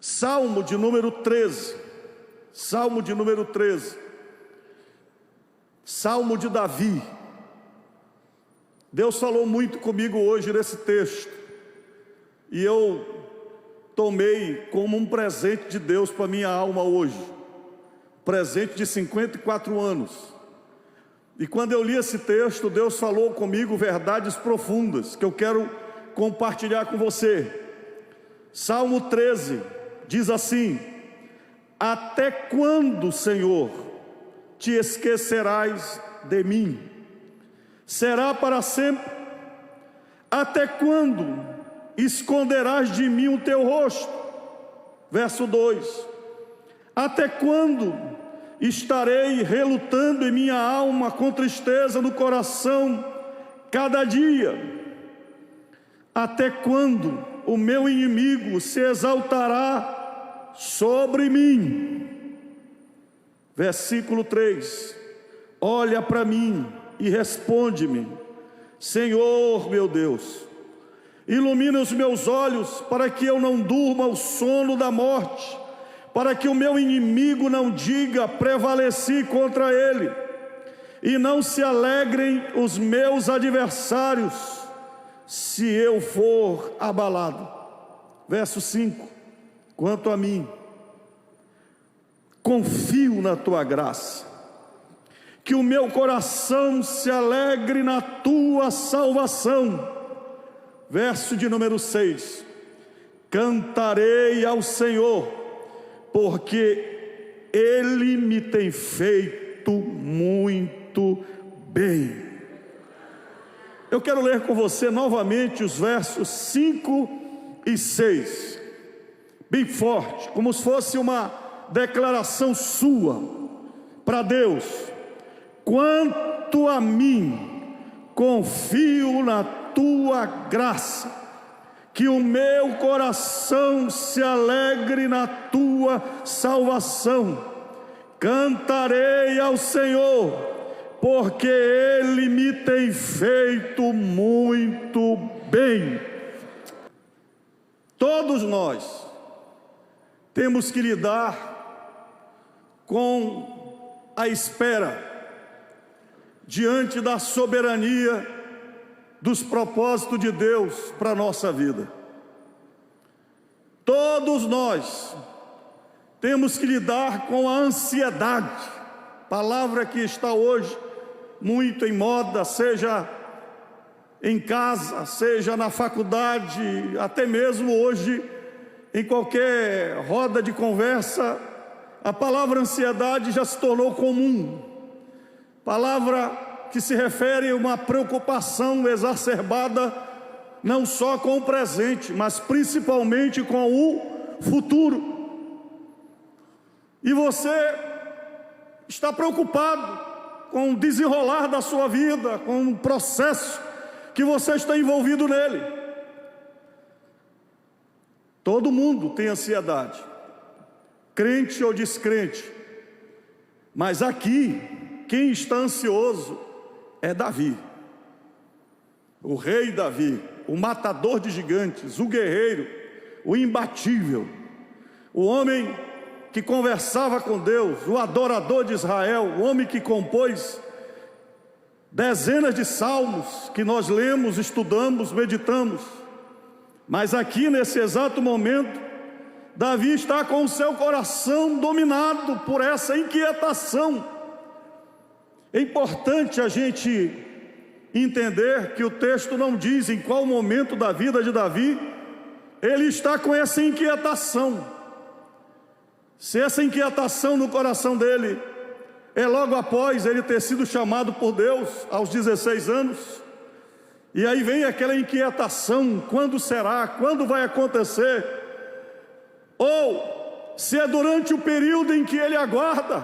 Salmo de número 13. Salmo de número 13. Salmo de Davi. Deus falou muito comigo hoje nesse texto. E eu tomei como um presente de Deus para minha alma hoje. Presente de 54 anos. E quando eu li esse texto, Deus falou comigo verdades profundas que eu quero compartilhar com você. Salmo 13 diz assim: até quando, Senhor, te esquecerás de mim? Será para sempre? Até quando esconderás de mim o teu rosto? Verso 2: até quando estarei relutando em minha alma com tristeza no coração cada dia? Até quando o meu inimigo se exaltará sobre mim? Versículo 3: olha para mim e responde-me, Senhor meu Deus, ilumina os meus olhos para que eu não durma o sono da morte, para que o meu inimigo não diga prevaleci contra ele, e não se alegrem os meus adversários, se eu for abalado. Verso 5: quanto a mim, confio na tua graça, que o meu coração se alegre na tua salvação. Verso de número 6: cantarei ao Senhor, porque Ele me tem feito muito bem. Eu quero ler com você novamente os versos 5 e 6, bem forte, como se fosse uma declaração sua para Deus. Quanto a mim, confio na tua graça, que o meu coração se alegre na tua salvação. Cantarei ao Senhor, porque Ele me tem feito muito bem. Todos nós temos que lidar com a espera diante da soberania dos propósitos de Deus para a nossa vida. Todos nós temos que lidar com a ansiedade, palavra que está hoje muito em moda, seja em casa, seja na faculdade, até mesmo hoje em qualquer roda de conversa, a palavra ansiedade já se tornou comum. Palavra que se refere a uma preocupação exacerbada, não só com o presente, mas principalmente com o futuro. E você está preocupado com o desenrolar da sua vida, com o processo que você está envolvido nele. Todo mundo tem ansiedade, crente ou descrente, mas aqui, quem está ansioso é Davi, o rei Davi, o matador de gigantes, o guerreiro, o imbatível, o homem que conversava com Deus, o adorador de Israel, o homem que compôs dezenas de salmos que nós lemos, estudamos, meditamos. Mas aqui nesse exato momento, Davi está com o seu coração dominado por essa inquietação. É importante a gente entender que o texto não diz em qual momento da vida de Davi ele está com essa inquietação. Se essa inquietação no coração dele é logo após ele ter sido chamado por Deus aos 16 anos, e aí vem aquela inquietação: quando será? Quando vai acontecer? Ou se é durante o período em que ele aguarda,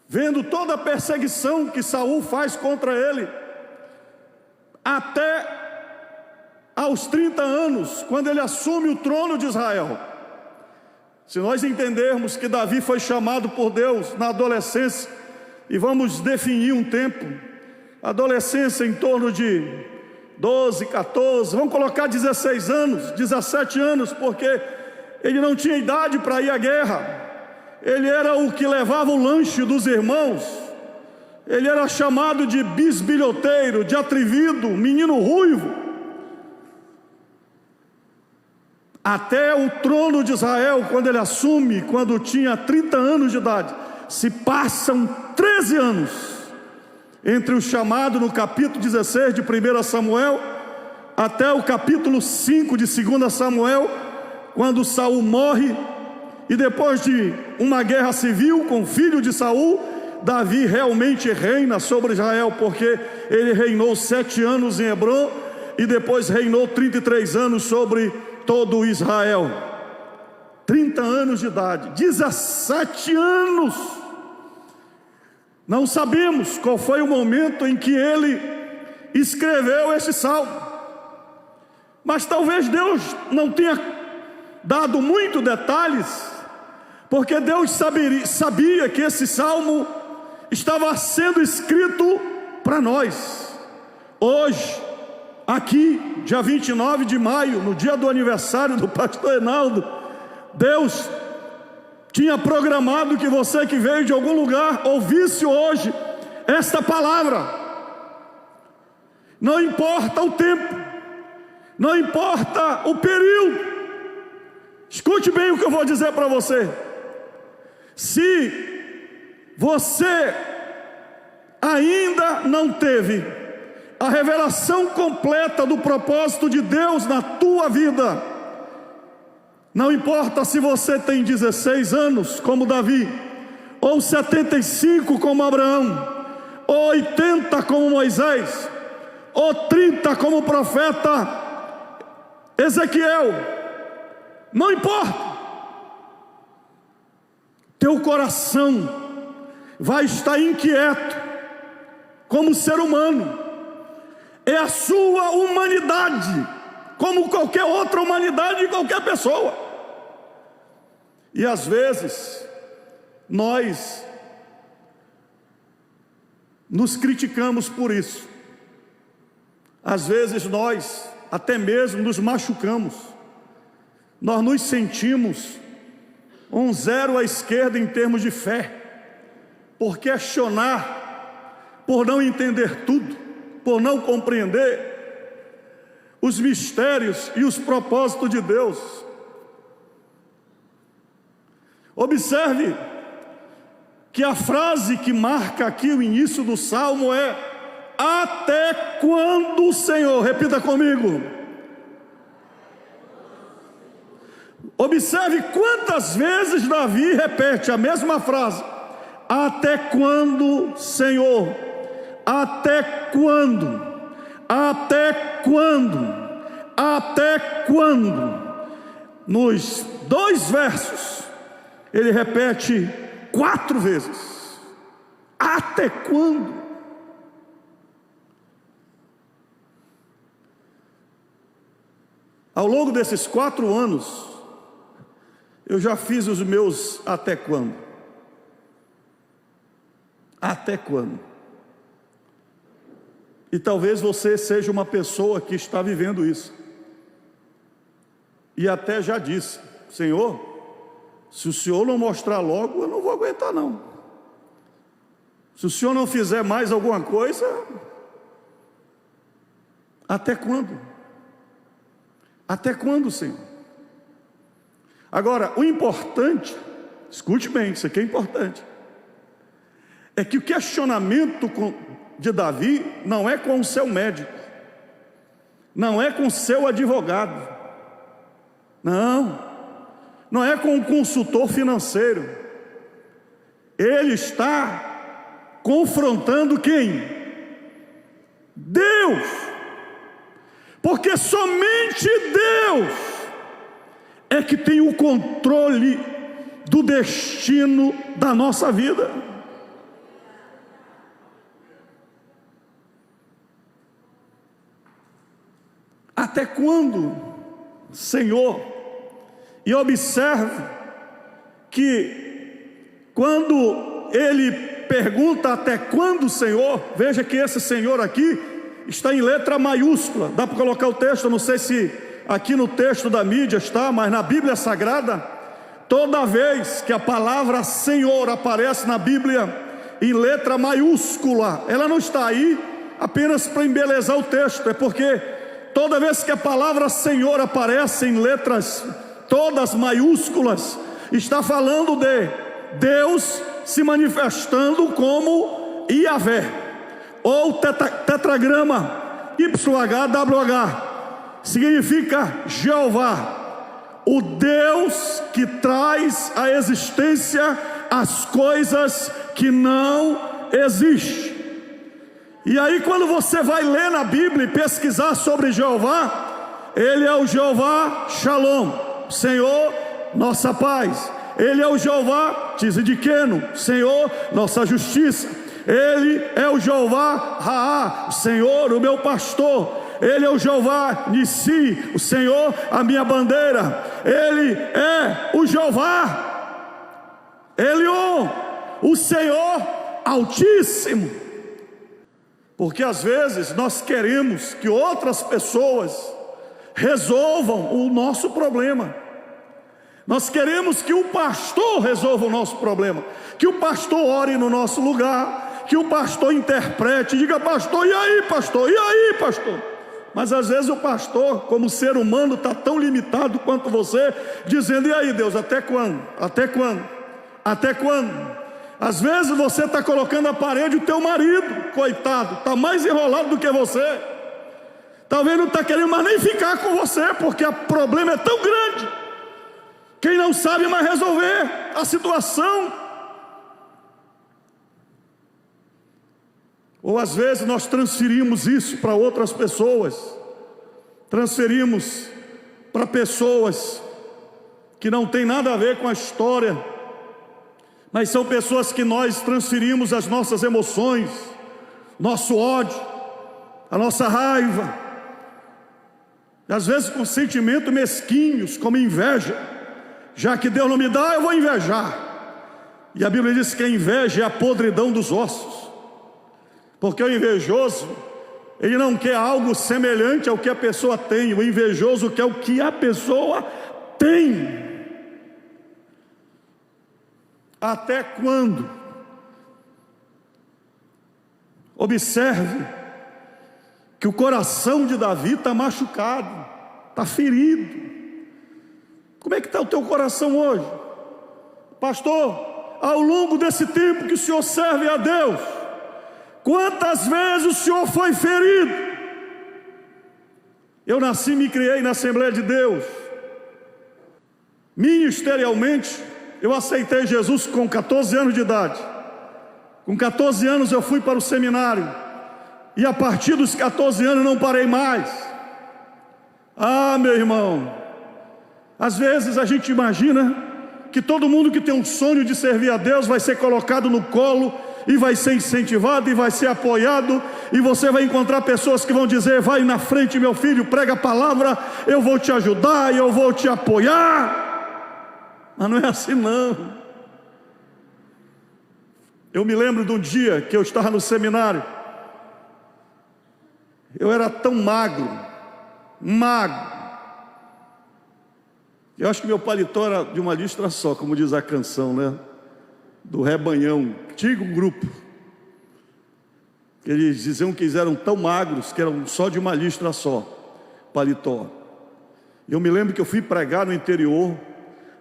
vendo toda a perseguição que Saul faz contra ele, até aos 30 anos, quando ele assume o trono de Israel. Se nós entendermos que Davi foi chamado por Deus na adolescência, e vamos definir um tempo, adolescência em torno de 12, 14, vamos colocar 16 anos, 17 anos, porque ele não tinha idade para ir à guerra, ele era o que levava o lanche dos irmãos, ele era chamado de bisbilhoteiro, de atrevido, menino ruivo. Até o trono de Israel, quando ele assume, quando tinha 30 anos de idade, se passam 13 anos, entre o chamado no capítulo 16 de 1 Samuel, até o capítulo 5 de 2 Samuel, quando Saul morre, e depois de uma guerra civil com o filho de Saul, Davi realmente reina sobre Israel, porque ele reinou 7 anos em Hebrom, e depois reinou 33 anos sobre todo Israel. 30 anos de idade, 17 anos. Não sabemos qual foi o momento em que ele escreveu esse salmo, mas talvez Deus não tenha dado muitos detalhes, porque Deus sabia que esse salmo estava sendo escrito para nós. Hoje, aqui, dia 29 de maio, no dia do aniversário do pastor Enaldo, Deus tinha programado que você que veio de algum lugar ouvisse hoje esta palavra. Não importa o tempo, não importa o período, escute bem o que eu vou dizer para você. Se você ainda não teve a revelação completa do propósito de Deus na tua vida, não importa se você tem 16 anos como Davi, ou 75 como Abraão, ou 80 como Moisés, ou 30 como o profeta Ezequiel, não importa, teu coração vai estar inquieto como ser humano. É a sua humanidade, como qualquer outra humanidade de qualquer pessoa. E às vezes nós nos criticamos por isso. Às vezes nós até mesmo nos machucamos. Nós nos sentimos um zero à esquerda em termos de fé, por questionar, por não entender tudo, por não compreender os mistérios e os propósitos de Deus. Observe que a frase que marca aqui o início do salmo é: até quando, Senhor? Repita comigo. Observe quantas vezes Davi repete a mesma frase: até quando, Senhor? Até quando? Até quando? Até quando? Nos 2 versos, ele repete 4 vezes: até quando? Ao longo desses 4 anos, eu já fiz os meus até quando. Até quando? E talvez você seja uma pessoa que está vivendo isso. E até já disse: Senhor, se o Senhor não mostrar logo, eu não vou aguentar não. Se o Senhor não fizer mais alguma coisa, até quando? Até quando, Senhor? Agora, o importante, escute bem, isso aqui é importante, é que o questionamento de Davi não é com o seu médico, não é com o seu advogado, não é com o consultor financeiro. Ele está confrontando quem? Deus, porque somente Deus é que tem o controle do destino da nossa vida. Até quando, Senhor? E observe que quando ele pergunta até quando, Senhor, veja que esse Senhor aqui está em letra maiúscula. Dá para colocar o texto? Eu não sei se aqui no texto da mídia está, mas na Bíblia Sagrada, toda vez que a palavra Senhor aparece na Bíblia em letra maiúscula, ela não está aí apenas para embelezar o texto, é porque toda vez que a palavra Senhor aparece em letras todas maiúsculas, está falando de Deus se manifestando como Yahvé, ou tetragrama YHWH, significa Jeová, o Deus que traz à existência as coisas que não existem. E aí quando você vai ler na Bíblia e pesquisar sobre Jeová, Ele é o Jeová Shalom, Senhor, nossa paz. Ele é o Jeová Tzidkenu, Senhor, nossa justiça. Ele é o Jeová Raá, Senhor, o meu pastor. Ele é o Jeová Nissi, o Senhor, a minha bandeira. Ele é o Jeová Elion, o Senhor Altíssimo. Porque às vezes nós queremos que outras pessoas resolvam o nosso problema. Nós queremos que o pastor resolva o nosso problema, que o pastor ore no nosso lugar, que o pastor interprete, diga: pastor, e aí pastor, e aí pastor? Mas às vezes o pastor, como ser humano, está tão limitado quanto você, dizendo: e aí Deus, até quando? Até quando? Até quando? Às vezes você está colocando a parede, o teu marido, coitado, está mais enrolado do que você. Talvez não está querendo mais nem ficar com você, porque o problema é tão grande. Quem não sabe mais resolver a situação. Ou às vezes nós transferimos isso para outras pessoas. Transferimos para pessoas que não tem nada a ver com a história, mas são pessoas que nós transferimos as nossas emoções, nosso ódio, a nossa raiva, às vezes com sentimentos mesquinhos, como inveja. Já que Deus não me dá, eu vou invejar. E a Bíblia diz que a inveja é a podridão dos ossos, porque o invejoso, ele não quer algo semelhante ao que a pessoa tem. O invejoso quer o que a pessoa tem. Até quando? Observe que o coração de Davi está machucado, está ferido. Como é que está o teu coração hoje? Pastor, ao longo desse tempo que o senhor serve a Deus, quantas vezes o senhor foi ferido? Eu nasci e me criei na Assembleia de Deus. Ministerialmente, eu aceitei Jesus com 14 anos de idade. Com 14 anos eu fui para o seminário. E a partir dos 14 anos não parei mais. Ah, meu irmão, às vezes a gente imagina que todo mundo que tem um sonho de servir a Deus vai ser colocado no colo e vai ser incentivado e vai ser apoiado, e você vai encontrar pessoas que vão dizer: vai na frente meu filho, prega a palavra, eu vou te ajudar, eu vou te apoiar. Mas não é assim não. Eu me lembro de um dia que eu estava no seminário. Eu era tão magro. Eu acho que meu paletó era de uma listra só, como diz a canção, né? Do Rebanhão, antigo grupo. Eles diziam que eles eram tão magros que eram só de uma listra só, paletó. Eu me lembro que eu fui pregar no interior.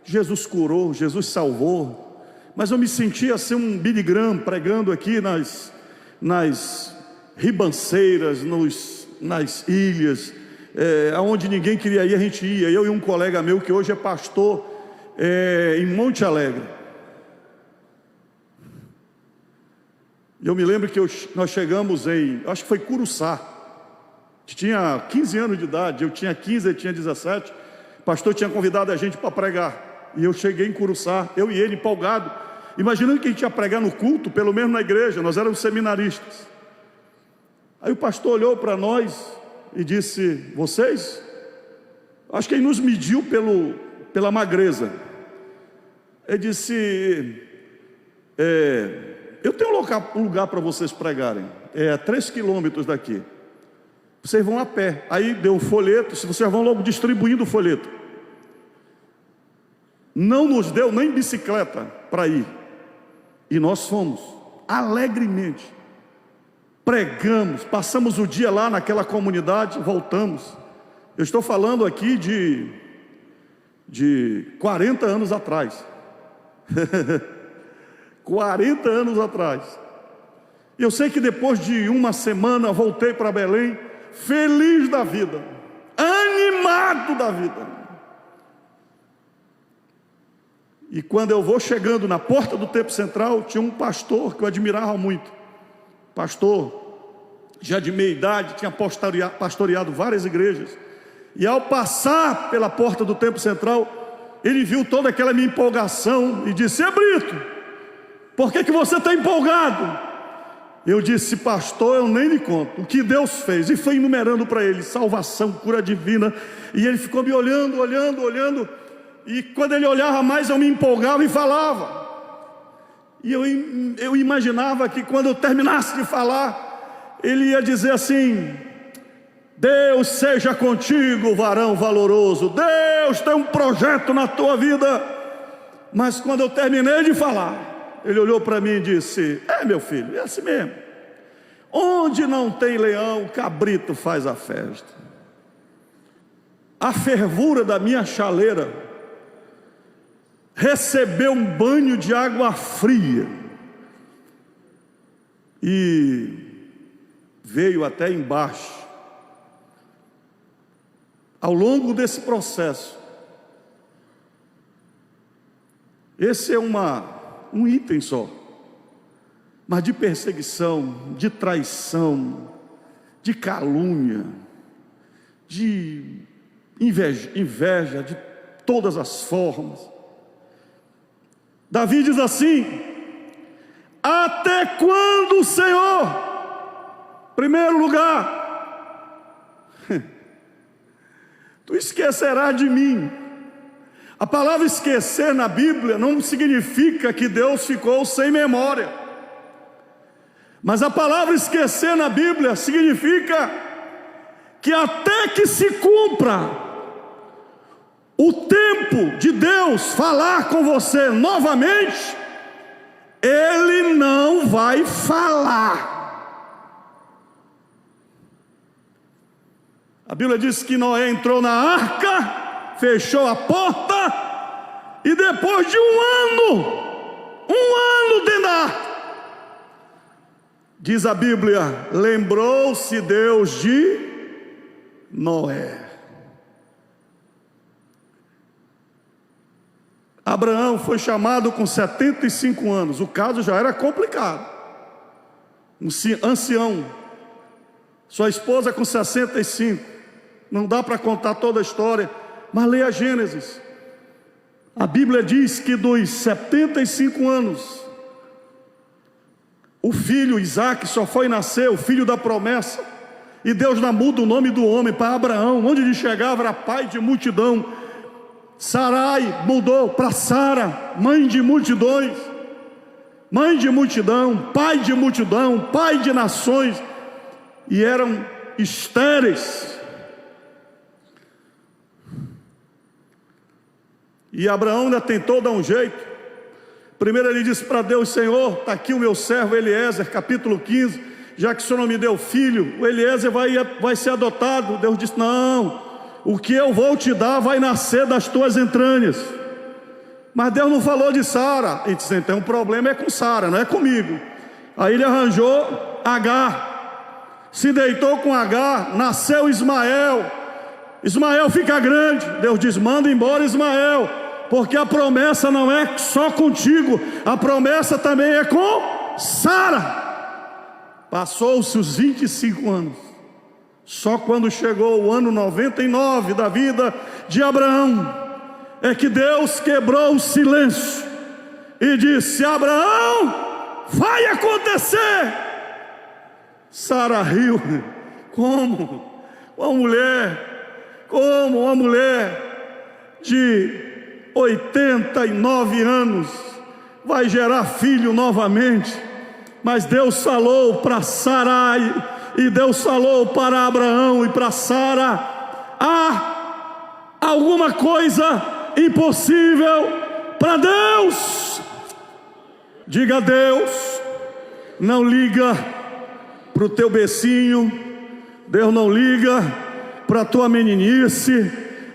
Jesus curou, Jesus salvou, mas eu me sentia assim um Billy Graham pregando aqui nas ribanceiras, nas ilhas, aonde ninguém queria ir, a gente ia. Eu e um colega meu que hoje é pastor em Monte Alegre. Eu me lembro que nós chegamos acho que foi Curuçá, que tinha 15 anos de idade, eu tinha 15, ele tinha 17, o pastor tinha convidado a gente para pregar. E eu cheguei em Curuçá, eu e ele empolgado, imaginando que a gente ia pregar no culto, pelo menos na igreja, nós éramos seminaristas. Aí o pastor olhou para nós e disse: vocês? Acho que ele nos mediu pela magreza. Ele disse: eu tenho um lugar para vocês pregarem, 3 quilômetros daqui. Vocês vão a pé. Aí deu o folheto, se vocês vão logo distribuindo o folheto. Não nos deu nem bicicleta para ir. E nós fomos, alegremente. Pregamos, passamos o dia lá naquela comunidade, voltamos. Eu estou falando aqui de 40 anos atrás. 40 anos atrás. Eu sei que depois de uma semana voltei para Belém, feliz da vida, animado da vida. E quando eu vou chegando na porta do Templo Central, tinha um pastor que eu admirava muito. Pastor, já de meia idade, tinha pastoreado várias igrejas. E ao passar pela porta do Templo Central, ele viu toda aquela minha empolgação e disse: Brito, por que você está empolgado? Eu disse: pastor, eu nem lhe conto o que Deus fez. E foi enumerando para ele: salvação, cura divina. E ele ficou me olhando, olhando. E quando ele olhava mais, eu me empolgava e falava. E eu imaginava que quando eu terminasse de falar, ele ia dizer assim: Deus seja contigo, varão valoroso. Deus tem um projeto na tua vida. Mas quando eu terminei de falar, ele olhou para mim e disse: meu filho, é assim mesmo. Onde não tem leão, cabrito faz a festa. A fervura da minha chaleira recebeu um banho de água fria e veio até embaixo. Ao longo desse processo, esse é um item só, mas de perseguição, de traição, de calúnia, de inveja de todas as formas. Davi diz assim: até quando, Senhor? Primeiro lugar, tu esquecerás de mim. A palavra esquecer na Bíblia não significa que Deus ficou sem memória. Mas a palavra esquecer na Bíblia significa que até que se cumpra o tempo de Deus falar com você novamente, Ele não vai falar. A Bíblia diz que Noé entrou na arca, fechou a porta, e depois de um ano dentro da arca, diz a Bíblia, lembrou-se Deus de Noé. Abraão foi chamado com 75 anos, o caso já era complicado, um ancião, sua esposa com 65, não dá para contar toda a história, mas leia Gênesis. A Bíblia diz que dos 75 anos, o filho Isaac só foi nascer, o filho da promessa, e Deus não muda o nome do homem para Abraão, onde ele chegava era pai de multidão. Sarai mudou para Sara, mãe de multidões, mãe de multidão, pai de nações, e eram estéreis. E Abraão ainda tentou dar um jeito. Primeiro ele disse para Deus: Senhor, está aqui o meu servo Eliezer, capítulo 15, já que o Senhor não me deu filho, o Eliezer vai ser adotado. Deus disse: não, o que eu vou te dar vai nascer das tuas entranhas. Mas Deus não falou de Sara. Ele disse: então o problema é com Sara, não é comigo. Aí ele arranjou Agar, se deitou com Agar, nasceu Ismael. Ismael fica grande. Deus diz: manda embora Ismael, porque a promessa não é só contigo, a promessa também é com Sara. Passou-se os 25 anos. Só quando chegou o ano 99 da vida de Abraão, é que Deus quebrou o silêncio e disse: Abraão, vai acontecer. Sara riu. Como uma mulher de 89 anos vai gerar filho novamente? Mas Deus falou para Sarai: E Deus falou para Abraão e para Sara: há alguma coisa impossível para Deus? Diga a Deus: não liga para o teu becinho, Deus não liga para a tua meninice,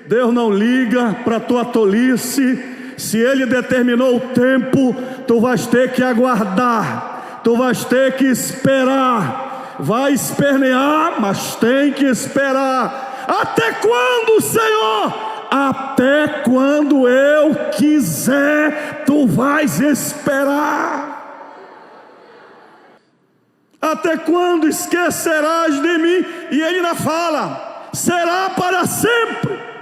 Deus não liga para a tua tolice. Se Ele determinou o tempo, tu vais ter que aguardar, tu vais ter que esperar. Vai espernear, mas tem que esperar. Até quando, Senhor? Até quando eu quiser, tu vais esperar. Até quando esquecerás de mim? E Ele ainda fala: será para sempre.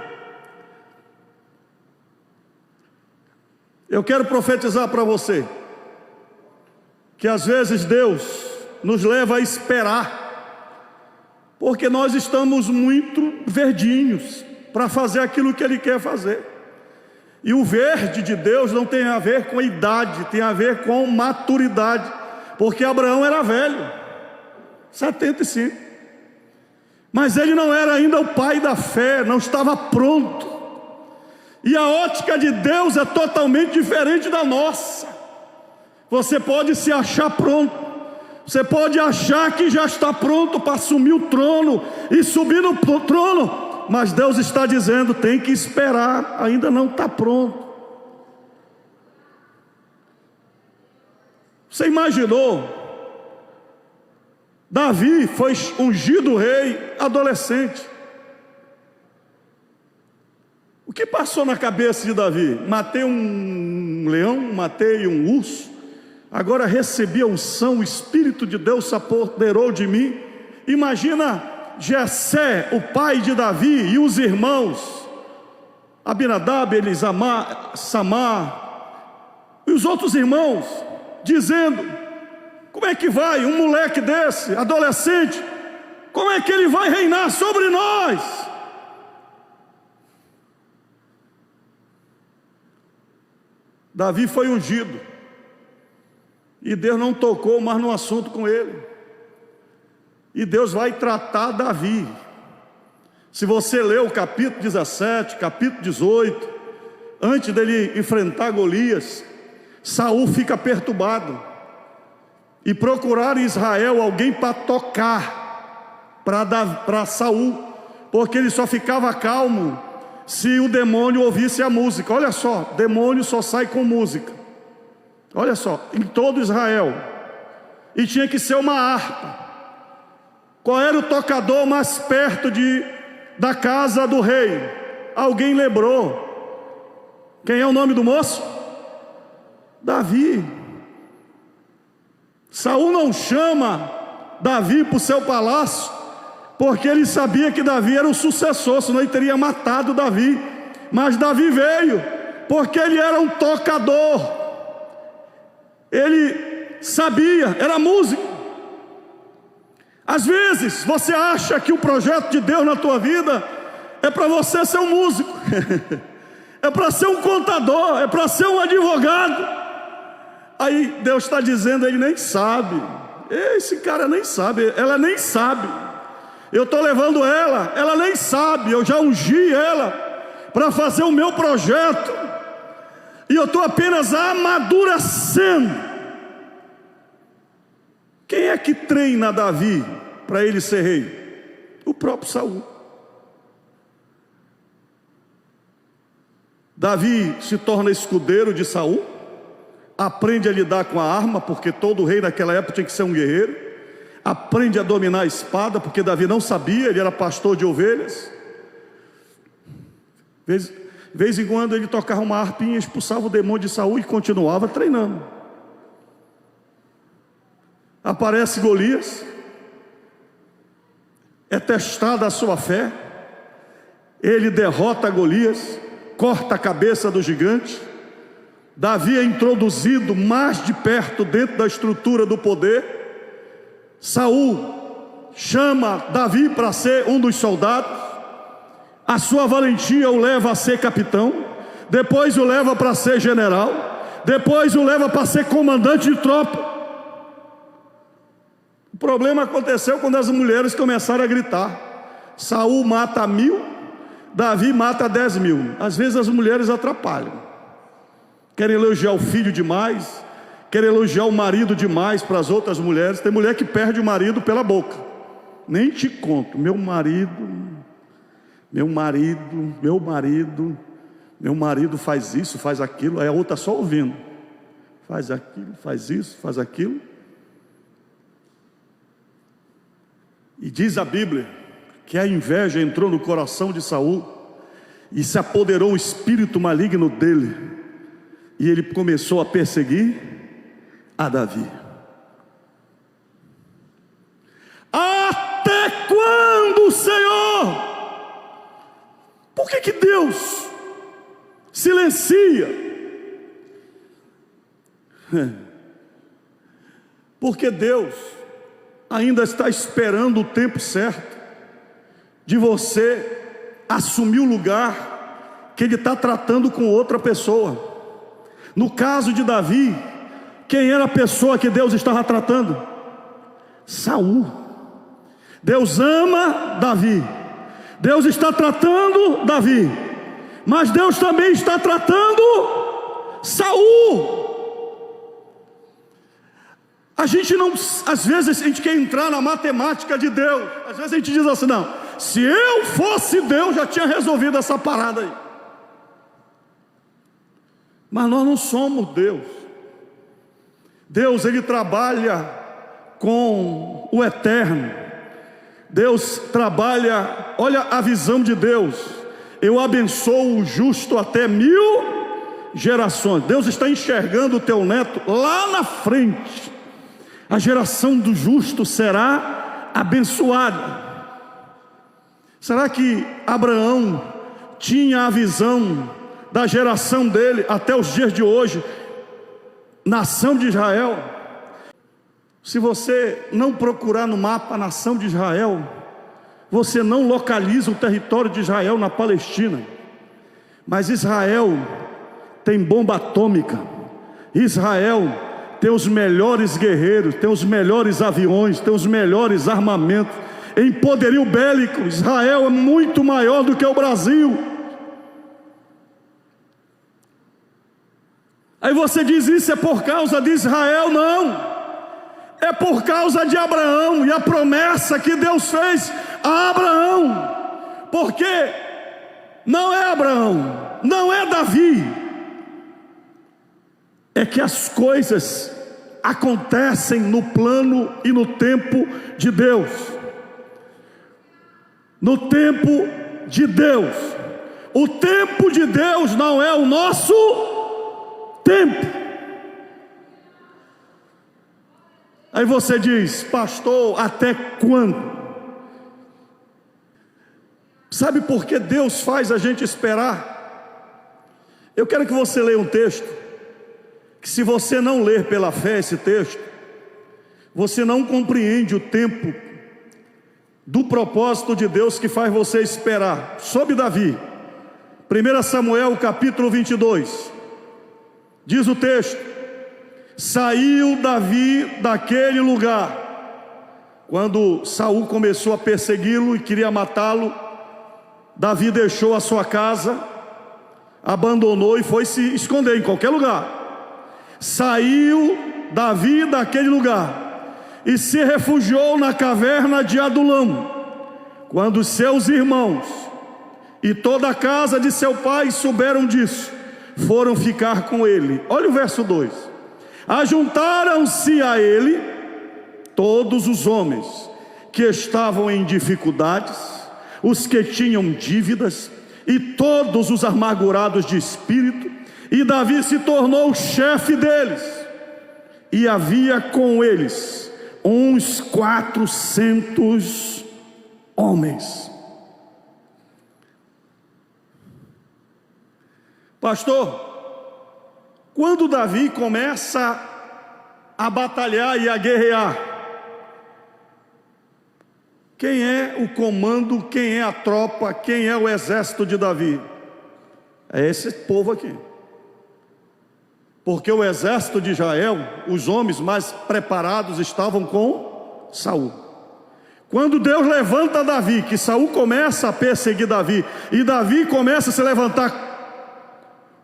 Eu quero profetizar para você que às vezes Deus nos leva a esperar, porque nós estamos muito verdinhos para fazer aquilo que Ele quer fazer. E o verde de Deus não tem a ver com idade, tem a ver com maturidade, porque Abraão era velho, 75, mas ele não era ainda o pai da fé, não estava pronto. E a ótica de Deus é totalmente diferente da nossa. Você pode se achar pronto, você pode achar que já está pronto para assumir o trono e subir no trono, mas Deus está dizendo: tem que esperar, ainda não está pronto. Você imaginou? Davi foi ungido rei adolescente. O que passou na cabeça de Davi? Matei um leão, matei um urso, agora recebi a unção, o Espírito de Deus se apoderou de mim. Imagina Jessé, o pai de Davi, e os irmãos Abinadab, Elisama, Samar, e os outros irmãos, dizendo: como é que vai um moleque desse, adolescente, como é que ele vai reinar sobre nós? Davi foi ungido, e Deus não tocou mais no assunto com ele, e Deus vai tratar Davi. Se você ler o capítulo 17, capítulo 18, antes dele enfrentar Golias, Saul fica perturbado, e procurar em Israel alguém para tocar para Saul, porque ele só ficava calmo se o demônio ouvisse a música. Olha só, demônio só sai com música. Olha só, em todo Israel. E tinha que ser uma harpa. Qual era o tocador mais perto da casa do rei? Alguém lembrou. Quem é o nome do moço? Davi. Saul não chama Davi para o seu palácio, porque ele sabia que Davi era o sucessor, senão ele teria matado Davi. Mas Davi veio, porque ele era um tocador, ele sabia, era músico. Às vezes você acha que o projeto de Deus na tua vida é para você ser um músico, é para ser um contador, é para ser um advogado. Aí Deus está dizendo: ele nem sabe, esse cara nem sabe, ela nem sabe. Eu estou levando ela nem sabe, eu já ungi ela para fazer o meu projeto, e eu estou apenas amadurecendo. Quem é que treina Davi para ele ser rei? O próprio Saul. Davi se torna escudeiro de Saul, aprende a lidar com a arma, porque todo rei naquela época tinha que ser um guerreiro. Aprende a dominar a espada, porque Davi não sabia, ele era pastor de ovelhas. Vez em quando ele tocava uma harpinha, expulsava o demônio de Saul e continuava treinando. Aparece Golias, é testada a sua fé, ele derrota Golias, corta a cabeça do gigante. Davi é introduzido mais de perto dentro da estrutura do poder. Saul chama Davi para ser um dos soldados, a sua valentia o leva a ser capitão, depois o leva para ser general, depois o leva para ser comandante de tropa. problema aconteceu quando as mulheres começaram a gritar. Saul mata 1000, Davi mata 10.000. Às vezes as mulheres atrapalham, querem elogiar o filho demais, querem elogiar o marido demais para as outras mulheres. Tem mulher que perde o marido pela boca. Nem te conto, meu marido faz isso, faz aquilo. Aí a outra só ouvindo, faz aquilo, faz isso, faz aquilo. E diz a Bíblia que a inveja entrou no coração de Saul e se apoderou o espírito maligno dele, e ele começou a perseguir a Davi. Até quando, Senhor? Por que Deus silencia? Porque Deus ainda está esperando o tempo certo de você assumir o lugar que Ele está tratando com outra pessoa. No caso de Davi, quem era a pessoa que Deus estava tratando? Saul. Deus ama Davi, Deus está tratando Davi, mas Deus também está tratando Saul. A gente não, às vezes a gente quer entrar na matemática de Deus. Às vezes a gente diz assim: não, se eu fosse Deus, já tinha resolvido essa parada aí. Mas nós não somos Deus. Deus, Ele trabalha com o eterno. Deus trabalha, olha a visão de Deus: eu abençoo o justo até 1000 gerações. Deus está enxergando o teu neto lá na frente. A geração do justo será abençoada. Será que Abraão tinha a visão da geração dele até os dias de hoje, nação de Israel? Se você não procurar no mapa a nação de Israel, você não localiza o território de Israel na Palestina. Mas Israel tem bomba atômica, Israel tem os melhores guerreiros, tem os melhores aviões, tem os melhores armamentos. Em poderio bélico, Israel é muito maior do que o Brasil. Aí você diz: isso é por causa de Israel? Não, é por causa de Abraão e a promessa que Deus fez a Abraão. Porque não é Abraão, não é Davi, é que as coisas acontecem no plano e no tempo de Deus. No tempo de Deus. O tempo de Deus não é o nosso tempo. Aí você diz: pastor, até quando? Sabe por que Deus faz a gente esperar? Eu quero que você leia um texto que, se você não ler pela fé esse texto, você não compreende o tempo do propósito de Deus que faz você esperar. Sobre Davi, 1 Samuel capítulo 22, diz o texto: saiu Davi daquele lugar. Quando Saul começou a persegui-lo e queria matá-lo, Davi deixou a sua casa, abandonou e foi se esconder em qualquer lugar. Saiu Davi daquele lugar e se refugiou na caverna de Adulão. Quando seus irmãos e toda a casa de seu pai souberam disso, foram ficar com ele. Olha o verso 2: ajuntaram-se a ele todos os homens que estavam em dificuldades, os que tinham dívidas e todos os amargurados de espírito, e Davi se tornou o chefe deles, e havia com eles uns 400 homens. Pastor, quando Davi começa a batalhar e a guerrear, quem é o comando, quem é a tropa, quem é o exército de Davi? É esse povo aqui. Porque o exército de Israel, os homens mais preparados estavam com Saul. Quando Deus levanta Davi, que Saul começa a perseguir Davi, e Davi começa a se levantar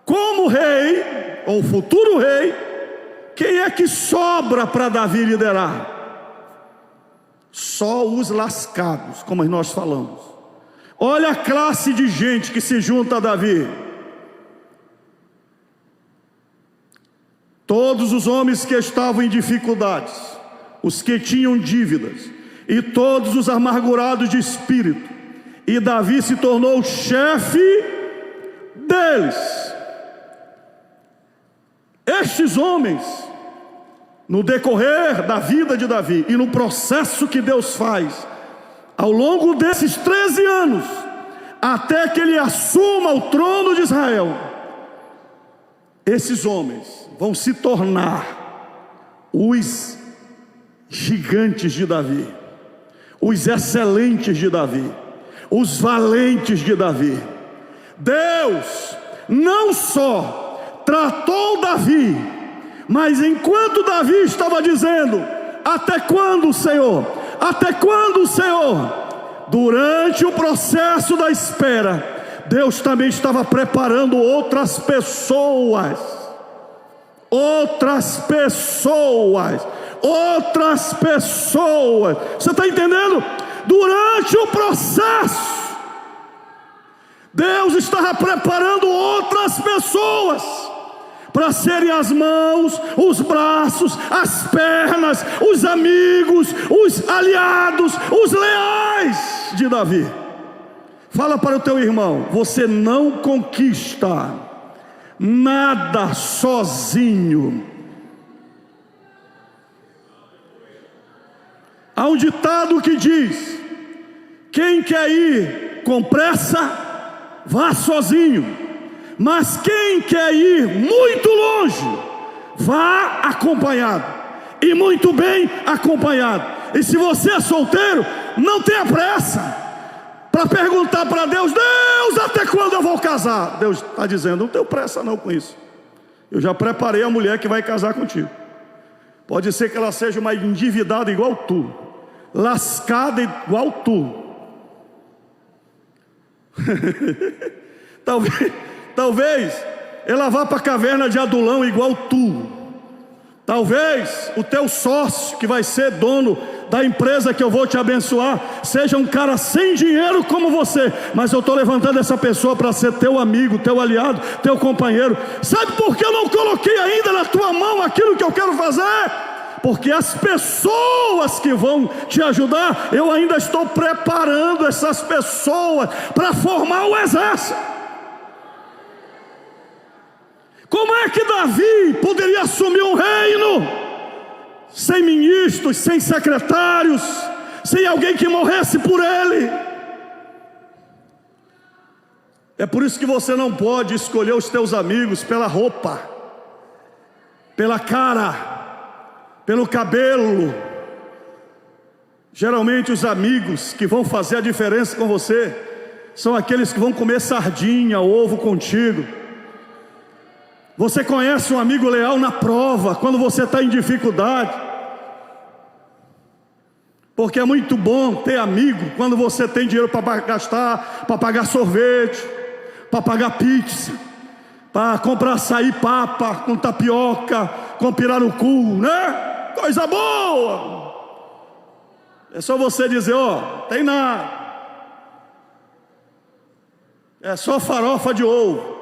como rei, ou futuro rei, quem é que sobra para Davi liderar? Só os lascados, como nós falamos. Olha a classe de gente que se junta a Davi. Todos os homens que estavam em dificuldades, os que tinham dívidas, e todos os amargurados de espírito. E Davi se tornou o chefe deles. Estes homens, no decorrer da vida de Davi e no processo que Deus faz, ao longo desses 13 anos, até que ele assuma o trono de Israel, esses homens vão se tornar os gigantes de Davi, os excelentes de Davi, os valentes de Davi. Deus não só tratou Davi, mas enquanto Davi estava dizendo: até quando, Senhor? Até quando, Senhor? Durante o processo da espera, Deus também estava preparando outras pessoas. Outras pessoas. Você está entendendo? Durante o processo, Deus estava preparando outras pessoas para serem as mãos, os braços, as pernas, os amigos, os aliados, os leais de Davi. Fala para o teu irmão: você não conquista nada sozinho. Há um ditado que diz: quem quer ir com pressa, vá sozinho. Mas quem quer ir muito longe, vá acompanhado. E muito bem acompanhado. E se você é solteiro, não tenha pressa para perguntar para Deus: Deus, até quando eu vou casar? Deus está dizendo: não tenho pressa não com isso. Eu já preparei a mulher que vai casar contigo. Pode ser que ela seja uma endividada igual tu, lascada igual tu. Talvez ela vá para a caverna de Adulão igual tu. Talvez o teu sócio, que vai ser dono da empresa que eu vou te abençoar, seja um cara sem dinheiro como você. Mas eu estou levantando essa pessoa para ser teu amigo, teu aliado, teu companheiro. Sabe por que eu não coloquei ainda na tua mão aquilo que eu quero fazer? Porque as pessoas que vão te ajudar, eu ainda estou preparando essas pessoas para formar o exército. Como é que Davi poderia assumir um reino sem ministros, sem secretários, sem alguém que morresse por ele? É por isso que você não pode escolher os teus amigos pela roupa, pela cara, pelo cabelo. Geralmente os amigos que vão fazer a diferença com você são aqueles que vão comer sardinha, ovo contigo. Você conhece um amigo leal na prova, quando você está em dificuldade. Porque é muito bom ter amigo quando você tem dinheiro para gastar, para pagar sorvete, para pagar pizza, para comprar açaí papa com tapioca, com pirarucu, né? Coisa boa. É só você dizer: ó, tem nada. É só farofa de ovo.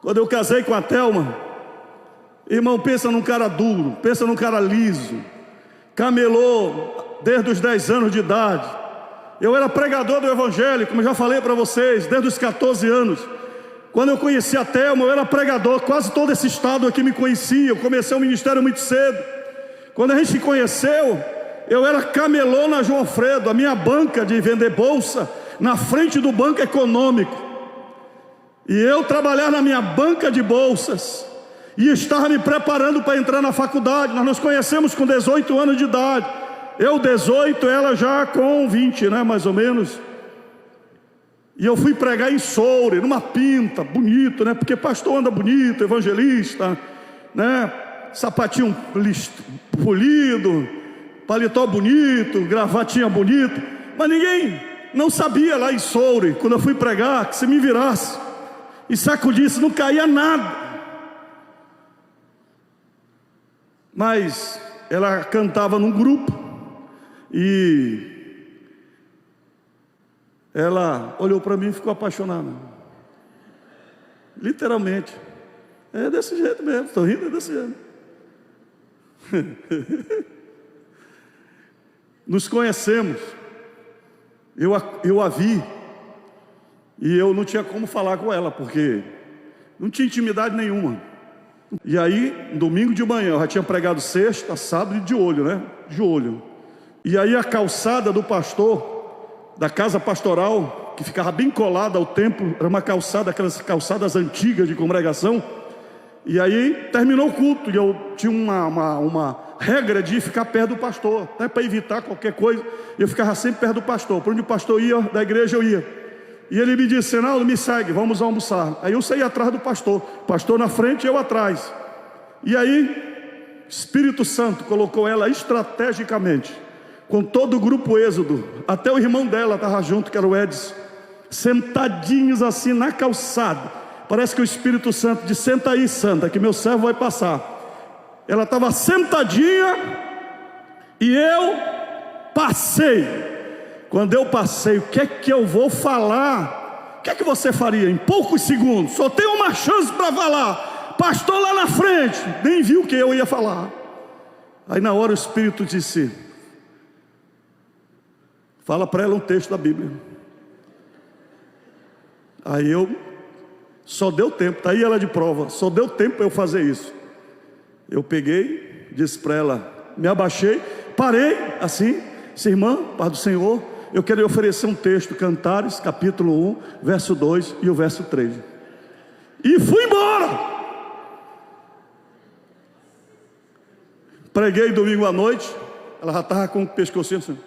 Quando eu casei com a Thelma, irmão, pensa num cara duro, pensa num cara liso, camelou desde os 10 anos de idade. Eu era pregador do evangelho, como eu já falei para vocês, desde os 14 anos. Quando eu conheci a Thelma, eu era pregador, quase todo esse estado aqui me conhecia. Eu comecei o ministério muito cedo. Quando a gente se conheceu, eu era camelô na João Alfredo, a minha banca de vender bolsa, na frente do Banco Econômico. E eu trabalhar na minha banca de bolsas, e estava me preparando para entrar na faculdade. Nós nos conhecemos com 18 anos de idade. Eu 18, ela já com 20, né, mais ou menos. E eu fui pregar em Soure, numa pinta, bonito, né? Porque pastor anda bonito, evangelista, né? sapatinho polido, paletó bonito, gravatinha bonita, mas ninguém não sabia lá em Soure, quando eu fui pregar, que se me virasse e sacudisse, não caía nada. Mas ela cantava num grupo e ela olhou para mim e ficou apaixonada. Literalmente. É desse jeito mesmo, estou rindo, é desse jeito. Nos conhecemos. Eu a vi e eu não tinha como falar com ela, porque não tinha intimidade nenhuma. E aí, domingo de manhã, eu já tinha pregado sexta, sábado e de olho, né? De olho. E aí a calçada do pastor, da casa pastoral, que ficava bem colada ao templo, era uma calçada, aquelas calçadas antigas de congregação. E aí terminou o culto e eu tinha uma regra de ficar perto do pastor, até para evitar qualquer coisa. Eu ficava sempre perto do pastor, para onde o pastor ia, da igreja eu ia. E ele me disse: Reinaldo, me segue, vamos almoçar. Aí eu saí atrás do pastor na frente e eu atrás. E aí, Espírito Santo colocou ela estrategicamente, com todo o grupo Êxodo, até o irmão dela estava junto, que era o Edson, sentadinhos assim na calçada. Parece que o Espírito Santo disse: senta aí, santa, que meu servo vai passar. Ela estava sentadinha e eu passei. Quando eu passei, o que é que eu vou falar? O que é que você faria em poucos segundos? Só tem uma chance para falar. Pastor lá na frente, nem viu o que eu ia falar. Aí na hora o Espírito disse: fala para ela um texto da Bíblia. Aí eu, só deu tempo, está aí ela de prova, só deu tempo para eu fazer isso. Eu peguei, disse para ela, me abaixei, parei assim, disse: irmã, paz do Senhor, eu quero lhe oferecer um texto, Cantares, capítulo 1, verso 2 e o verso 3. E fui embora. Preguei domingo à noite, ela já estava com o pescocinho assim.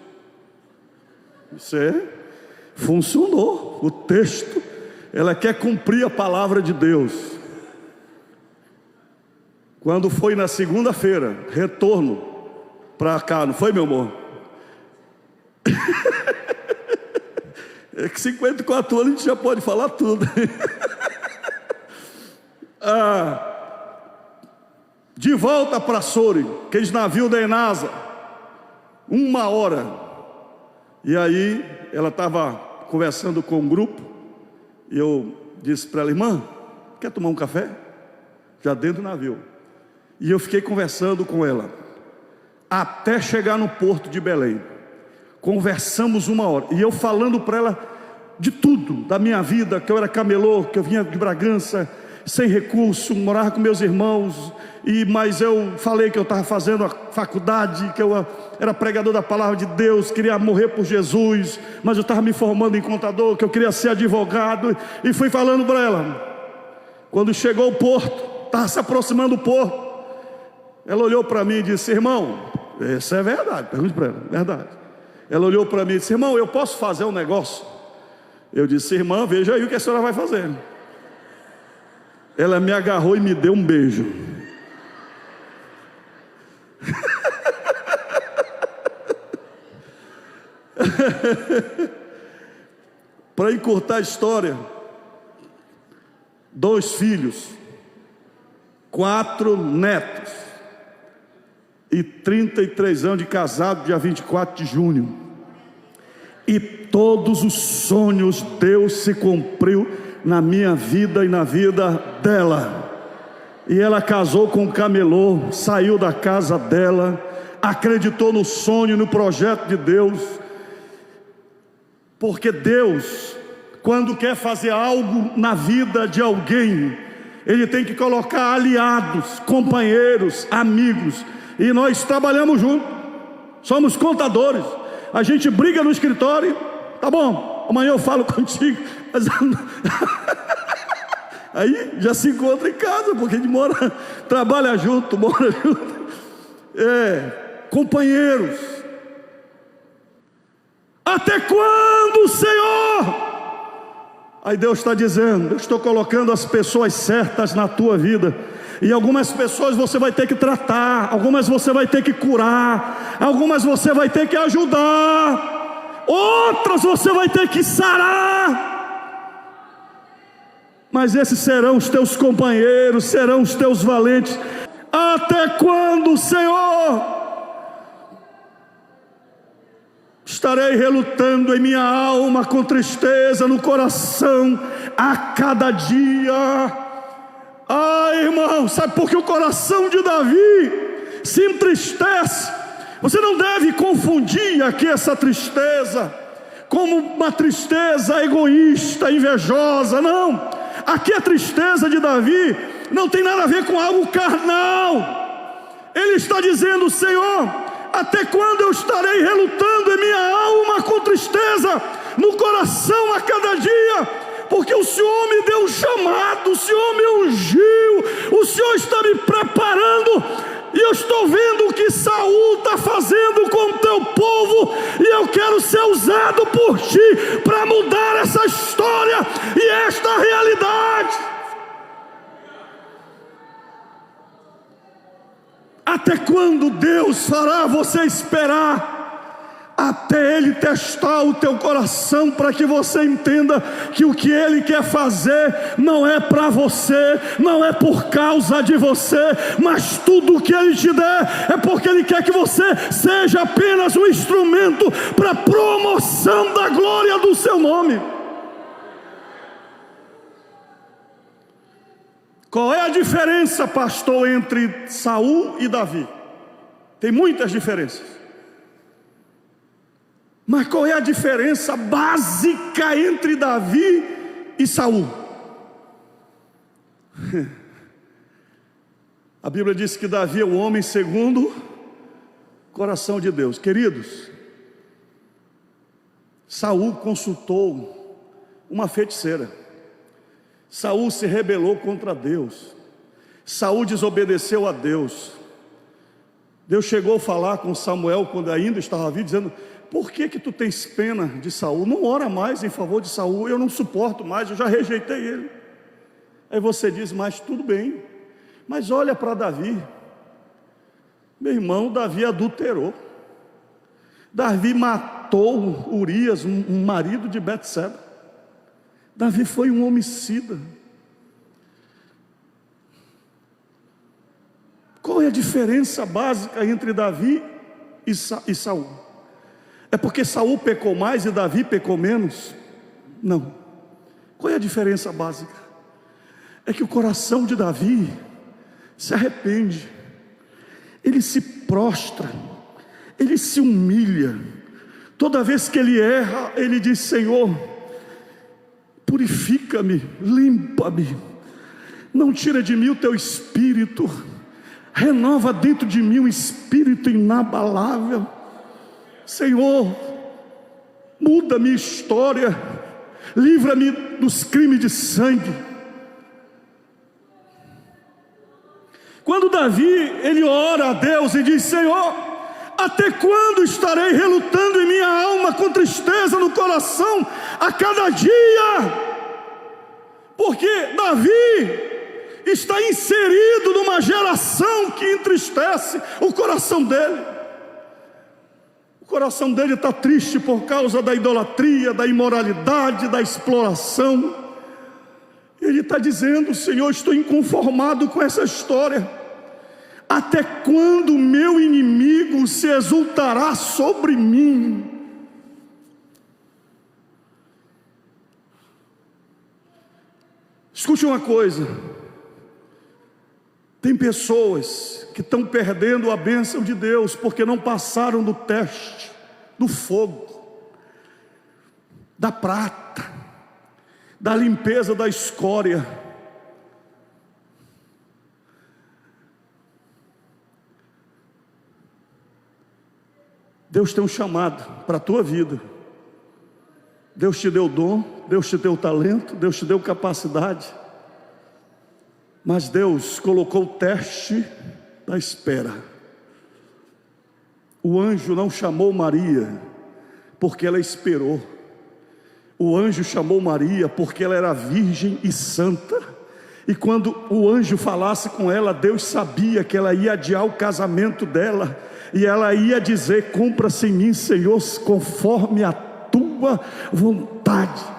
Isso funcionou, o texto. Ela quer cumprir a palavra de Deus. Quando foi na segunda-feira, retorno para cá, não foi, meu amor? É que 54 anos a gente já pode falar tudo. De volta para Soure, aqueles navios da Enasa, 1 hora. E aí ela estava conversando com um grupo. E eu disse para ela: irmã, quer tomar um café? Já dentro do navio. E eu fiquei conversando com ela até chegar no porto de Belém. Conversamos 1 hora. E eu falando para ela de tudo, da minha vida, que eu era camelô, que eu vinha de Bragança, sem recurso, morava com meus irmãos. Mas eu falei que eu estava fazendo a faculdade, que eu era pregador da palavra de Deus, queria morrer por Jesus, mas eu estava me formando em contador, que eu queria ser advogado. E fui falando para ela. Quando chegou o porto, estava se aproximando do porto, ela olhou para mim e disse: irmão, isso é verdade, pergunte para ela, verdade. Ela olhou para mim e disse: irmão, eu posso fazer um negócio? Eu disse: irmã, veja aí o que a senhora vai fazer. Ela me agarrou e me deu um beijo. Para encurtar a história, 2 filhos, 4 netos e 33 anos de casado, dia 24 de junho. E todos os sonhos Deus se cumpriu na minha vida e na vida dela. E ela casou com um camelô, saiu da casa dela, acreditou no sonho, no projeto de Deus. Porque Deus, quando quer fazer algo na vida de alguém, Ele tem que colocar aliados, companheiros, amigos. E nós trabalhamos juntos, somos contadores. A gente briga no escritório, tá bom, amanhã eu falo contigo, mas aí já se encontra em casa, porque a gente trabalha junto, mora junto. Companheiros. Até quando, Senhor? Aí Deus está dizendo: eu estou colocando as pessoas certas na tua vida, E algumas pessoas você vai ter que tratar, algumas você vai ter que curar, algumas você vai ter que ajudar, outras você vai ter que sarar. Mas esses serão os teus companheiros, serão os teus valentes. Até quando, Senhor? Estarei relutando em minha alma, com tristeza no coração, a cada dia. Irmão, sabe por que o coração de Davi se entristece? Você não deve confundir aqui essa tristeza como uma tristeza egoísta, invejosa, não. Aqui a tristeza de Davi não tem nada a ver com algo carnal. Ele está dizendo: Senhor, até quando eu estarei relutando em minha alma com tristeza no coração a cada dia? Porque o Senhor me deu um chamado, o Senhor me ungiu, o Senhor está me preparando, e eu estou vendo o que Saul está fazendo com o teu povo, e eu quero ser usado por ti para mudar essa história e esta realidade. Até quando Deus fará você esperar? Até Ele testar o teu coração, para que você entenda que o que Ele quer fazer não é para você, não é por causa de você, mas tudo o que Ele te der é porque Ele quer que você seja apenas um instrumento para a promoção da glória do seu nome. Qual é a diferença, pastor, entre Saul e Davi? Tem muitas diferenças. Mas qual é a diferença básica entre Davi e Saul? A Bíblia diz que Davi é o homem segundo o coração de Deus. Queridos, Saul consultou uma feiticeira. Saul se rebelou contra Deus. Saul desobedeceu a Deus. Deus chegou a falar com Samuel quando ainda estava vivo, dizendo: por que tu tens pena de Saul? Não ora mais em favor de Saul, eu não suporto mais, eu já rejeitei ele. Aí você diz: mas tudo bem, mas olha para Davi. Meu irmão, Davi adulterou. Davi matou Urias, um marido de Betseba. Davi foi um homicida. Qual é a diferença básica entre Davi e Saul? É porque Saul pecou mais e Davi pecou menos? Não. Qual é a diferença básica? É que o coração de Davi se arrepende, ele se prostra, ele se humilha. Toda vez que ele erra, ele diz: Senhor, purifica-me, limpa-me, não tira de mim o teu espírito, renova dentro de mim um espírito inabalável. Senhor, muda minha história, livra-me dos crimes de sangue. Quando Davi, ele ora a Deus e diz: Senhor, até quando estarei relutando em minha alma, com tristeza no coração a cada dia? Porque Davi está inserido numa geração que entristece o coração dele. O coração dele está triste por causa da idolatria, da imoralidade, da exploração. Ele está dizendo: Senhor, estou inconformado com essa história. Até quando o meu inimigo se exultará sobre mim? Escute uma coisa: tem pessoas que estão perdendo a bênção de Deus porque não passaram do teste, do fogo, da prata, da limpeza da escória. Deus tem um chamado para a tua vida. Deus te deu dom, Deus te deu talento, Deus te deu capacidade. Mas Deus colocou o teste da espera. O anjo não chamou Maria porque ela esperou. O anjo chamou Maria porque ela era virgem e santa. E quando o anjo falasse com ela, Deus sabia que ela ia adiar o casamento dela, e ela ia dizer: cumpra-se em mim, Senhor, conforme a tua vontade.